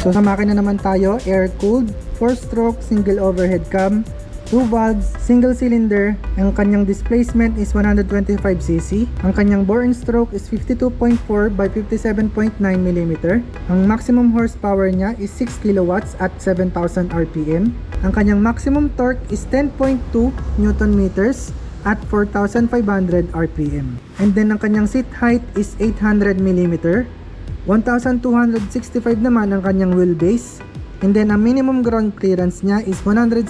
So sa makina naman tayo, air-cooled, 4-stroke, single overhead cam, 2 valves, single cylinder. Ang kanyang displacement is 125cc. Ang kanyang bore and stroke is 52.4 by 57.9 mm. Ang maximum horsepower niya is 6 kilowatts at 7,000 RPM. Ang kanyang maximum torque is 10.2 Newton meters at 4,500 RPM. And then ang kanyang seat height is 800 mm. 1,265 naman ang kanyang wheelbase. And then ang minimum ground clearance niya is 170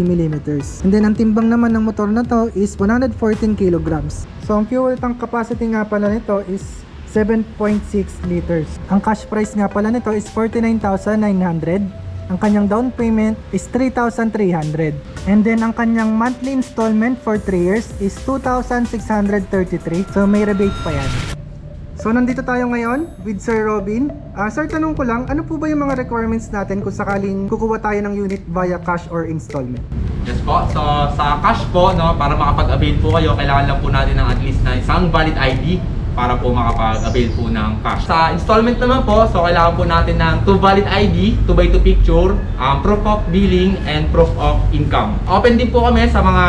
mm. And then ang timbang naman ng motor na to is 114 kilograms. So ang fuel tank capacity nga pala nito is 7.6 liters. Ang cash price nga pala nito is 49,900. Ang kanyang down payment is 3,300. And then ang kanyang monthly installment for 3 years is 2,633. So may rebate pa yan. So nandito tayo ngayon with Sir Robin. Sir, tanong ko lang, ano po ba yung mga requirements natin kung sakaling kukuha tayo ng unit via cash or installment? Yes po. So sa cash po, no, para makapag-avail po kayo, kailangan lang po natin ng at least na isang valid ID para po makapag-avail po ng cash. Sa installment naman po, so kailangan po natin ng 2 valid ID, 2x2 picture, proof of billing, and proof of income. Open din po kami sa mga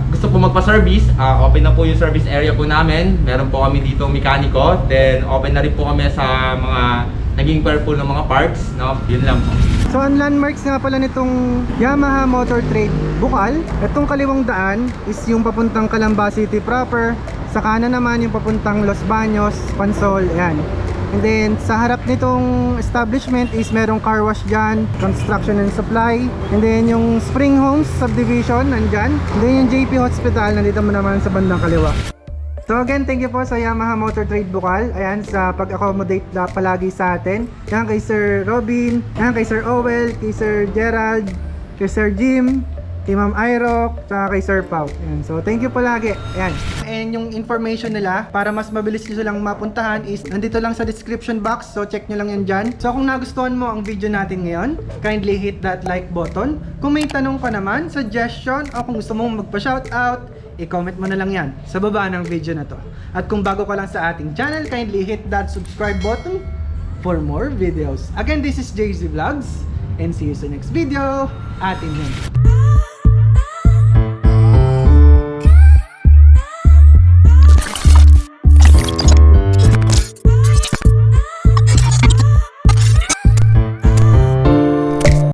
gusto po magpa-service. Open na po yung service area po namin. Meron po kami dito mekaniko. Then open na rin po kami sa mga naging pair po ng mga parts. No? Yun lang po. So ang landmarks nga pala nitong Yamaha Motor Trade Bukal, itong kaliwang daan is yung papuntang Calamba City proper. Sa kanan naman yung papuntang Los Baños, Pansol, ayan. And then sa harap nitong establishment is merong car wash dyan, construction and supply. And then yung Spring Homes subdivision nandyan. And then yung JP Hospital nandito mo naman sa bandang kaliwa. So again, thank you po sa Yamaha Motor Trade Bukal. Ayan, sa pag-accommodate na palagi sa atin. Yan kay Sir Robin, yan kay Sir Owel, kay Sir Gerald, kay Sir Jim, kay Ma'am Iroc, saka kay Sir Pau. Ayan, so thank you palagi. Ayan. And yung information nila, para mas mabilis nyo silang mapuntahan is nandito lang sa description box. So check nyo lang yan dyan. So kung nagustuhan mo ang video natin ngayon, kindly hit that like button. Kung may tanong ka naman, suggestion, o kung gusto mong magpa-shoutout, i-comment mo na lang yan sa baba ng video na to. At kung bago ka lang sa ating channel, kindly hit that subscribe button for more videos. Again, this is JZ Vlogs, and see you sa next video. Atin yan.